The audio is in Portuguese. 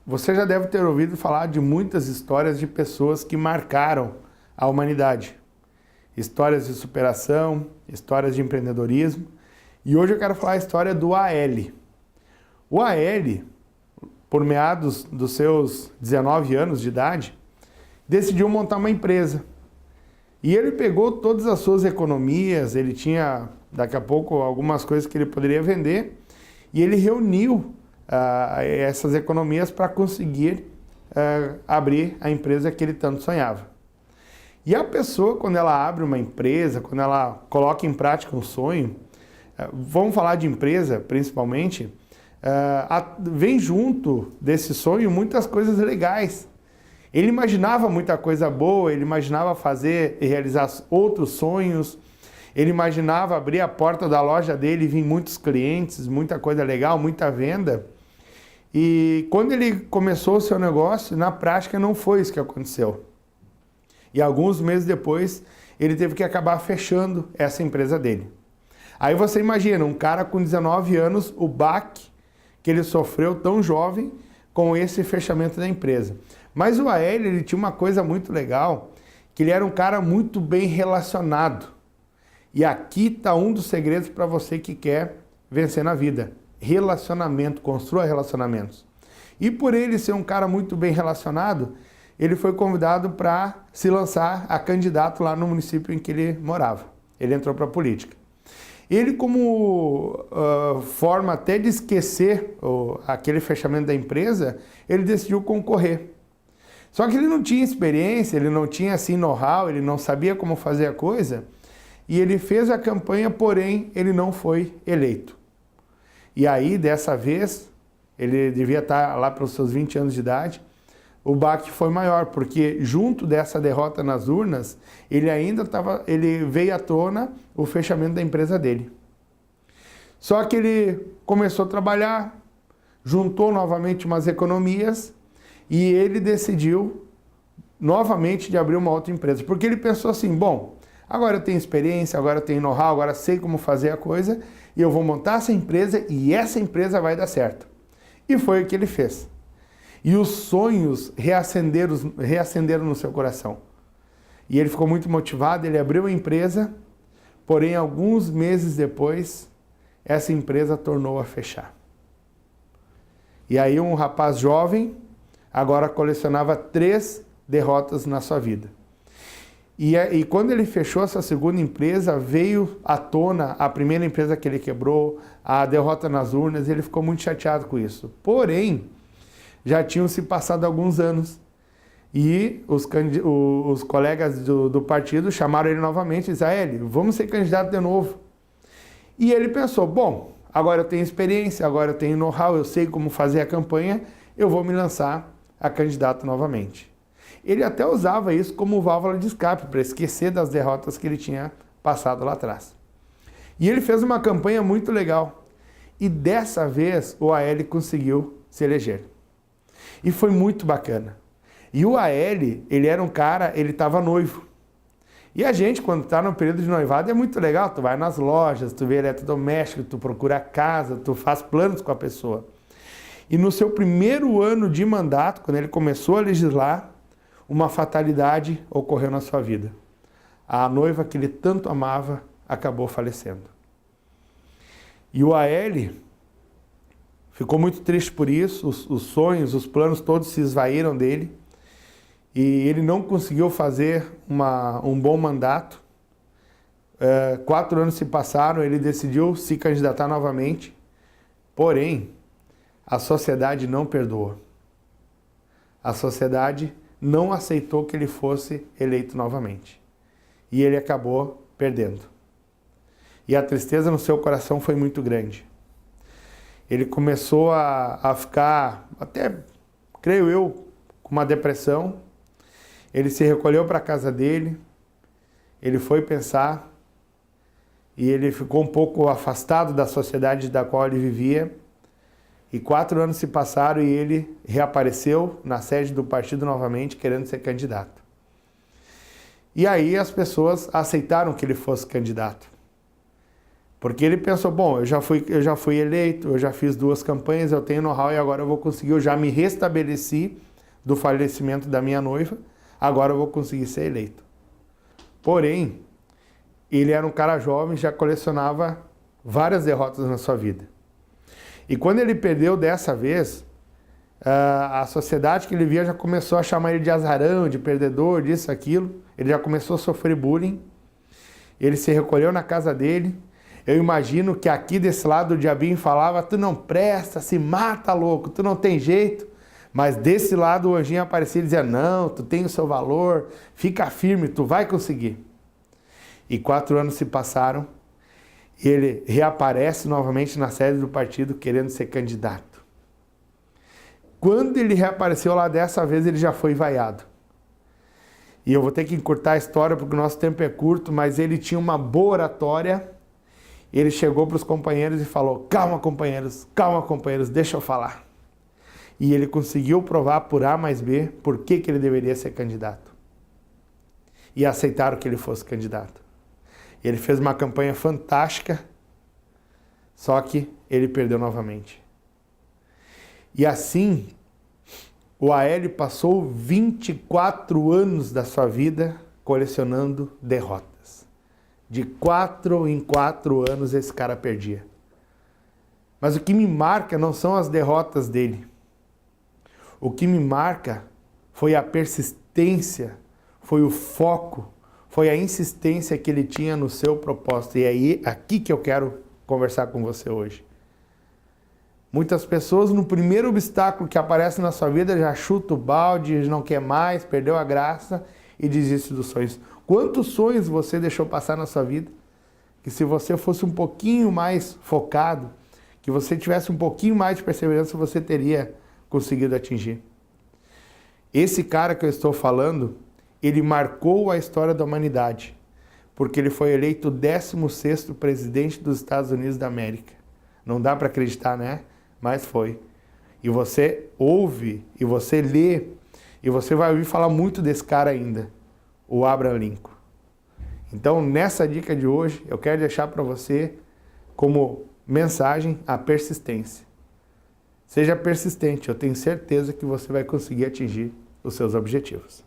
Você já deve ter ouvido falar de muitas histórias de pessoas que marcaram a humanidade. Histórias de superação, histórias de empreendedorismo. E hoje eu quero falar a história do AL. O AL, por meados dos seus 19 anos de idade, decidiu montar uma empresa. E ele pegou todas as suas economias, ele tinha daqui a pouco algumas coisas que ele poderia vender, e ele reuniu essas economias para conseguir abrir a empresa que ele tanto sonhava. E a pessoa, quando ela abre uma empresa, quando ela coloca em prática um sonho, vamos falar de empresa principalmente, vem junto desse sonho muitas coisas legais. Ele imaginava muita coisa boa, ele imaginava fazer e realizar outros sonhos, ele imaginava abrir a porta da loja dele e vir muitos clientes, muita coisa legal, muita venda. E quando ele começou o seu negócio, na prática não foi isso que aconteceu. E alguns meses depois, ele teve que acabar fechando essa empresa dele. Aí você imagina, um cara com 19 anos, o baque que ele sofreu tão jovem com esse fechamento da empresa. Mas o AL, ele tinha uma coisa muito legal, que ele era um cara muito bem relacionado. E aqui está um dos segredos para você que quer vencer na vida. Relacionamento, construa relacionamentos. E por ele ser um cara muito bem relacionado, ele foi convidado para se lançar a candidato lá no município em que ele morava. Ele entrou para a política. Ele, como forma até de esquecer aquele fechamento da empresa, ele decidiu concorrer. Só que ele não tinha experiência, ele não tinha assim know-how, ele não sabia como fazer a coisa, e ele fez a campanha, porém ele não foi eleito. E aí, dessa vez, ele devia estar lá pelos seus 20 anos de idade, o baque foi maior, porque junto dessa derrota nas urnas, ele veio à tona o fechamento da empresa dele. Só que ele começou a trabalhar, juntou novamente umas economias e ele decidiu novamente de abrir uma outra empresa, porque ele pensou assim, bom, agora eu tenho experiência, agora eu tenho know-how, agora sei como fazer a coisa e eu vou montar essa empresa e essa empresa vai dar certo. E foi o que ele fez. E os sonhos reacenderam no seu coração. E ele ficou muito motivado, ele abriu a empresa, porém, alguns meses depois, essa empresa tornou a fechar. E aí um rapaz jovem, agora colecionava 3 derrotas na sua vida. E quando ele fechou essa segunda empresa, veio à tona a primeira empresa que ele quebrou, a derrota nas urnas, e ele ficou muito chateado com isso. Porém, já tinham se passado alguns anos e os colegas do partido chamaram ele novamente e disseram, vamos ser candidato de novo. E ele pensou, bom, agora eu tenho experiência, agora eu tenho know-how, eu sei como fazer a campanha, eu vou me lançar a candidato novamente. Ele até usava isso como válvula de escape, para esquecer das derrotas que ele tinha passado lá atrás. E ele fez uma campanha muito legal. E dessa vez o AL conseguiu se eleger. E foi muito bacana. E o AL, ele era um cara, ele estava noivo. E a gente, quando está no período de noivado, é muito legal. Tu vai nas lojas, tu vê eletrodoméstico, tu procura casa, tu faz planos com a pessoa. E no seu primeiro ano de mandato, quando ele começou a legislar, uma fatalidade ocorreu na sua vida. A noiva que ele tanto amava acabou falecendo. E o AL ficou muito triste por isso, os sonhos, os planos todos se esvaíram dele e ele não conseguiu fazer um bom mandato. 4 anos se passaram, ele decidiu se candidatar novamente, porém, a sociedade não perdoou. A sociedade não aceitou que ele fosse eleito novamente. E ele acabou perdendo. E a tristeza no seu coração foi muito grande. Ele começou a ficar, até, creio eu, com uma depressão. Ele se recolheu para a casa dele, ele foi pensar, e ele ficou um pouco afastado da sociedade da qual ele vivia. E 4 anos se passaram e ele reapareceu na sede do partido novamente, querendo ser candidato. E aí as pessoas aceitaram que ele fosse candidato. Porque ele pensou, bom, eu já fui eleito, eu já fiz 2 campanhas, eu tenho know-how e agora eu vou conseguir, eu já me restabeleci do falecimento da minha noiva, agora eu vou conseguir ser eleito. Porém, ele era um cara jovem, já colecionava várias derrotas na sua vida. E quando ele perdeu dessa vez, a sociedade que ele via já começou a chamar ele de azarão, de perdedor, disso, aquilo. Ele já começou a sofrer bullying. Ele se recolheu na casa dele. Eu imagino que aqui desse lado o diabinho falava, tu não presta, se mata, louco, tu não tem jeito. Mas desse lado o anjinho aparecia e dizia, não, tu tem o seu valor, fica firme, tu vai conseguir. E 4 anos se passaram e ele reaparece novamente na sede do partido querendo ser candidato. Quando ele reapareceu lá dessa vez, ele já foi vaiado. E eu vou ter que encurtar a história porque o nosso tempo é curto, mas ele tinha uma boa oratória. Ele chegou para os companheiros e falou, calma companheiros, deixa eu falar. E ele conseguiu provar por A mais B por que ele deveria ser candidato. E aceitaram que ele fosse candidato. Ele fez uma campanha fantástica, só que ele perdeu novamente. E assim, o Aélio passou 24 anos da sua vida colecionando derrotas. De 4 em 4 anos esse cara perdia. Mas o que me marca não são as derrotas dele. O que me marca foi a persistência, foi o foco, foi a insistência que ele tinha no seu propósito. E é aqui que eu quero conversar com você hoje. Muitas pessoas, no primeiro obstáculo que aparece na sua vida, já chuta o balde, não quer mais, perdeu a graça e desiste dos sonhos. Quantos sonhos você deixou passar na sua vida? Que se você fosse um pouquinho mais focado, que você tivesse um pouquinho mais de perseverança, você teria conseguido atingir. Esse cara que eu estou falando, ele marcou a história da humanidade, porque ele foi eleito o 16º presidente dos Estados Unidos da América. Não dá para acreditar, né? Mas foi. E você ouve, e você lê, e você vai ouvir falar muito desse cara ainda, o Abraham Lincoln. Então, nessa dica de hoje, eu quero deixar para você como mensagem a persistência. Seja persistente, eu tenho certeza que você vai conseguir atingir os seus objetivos.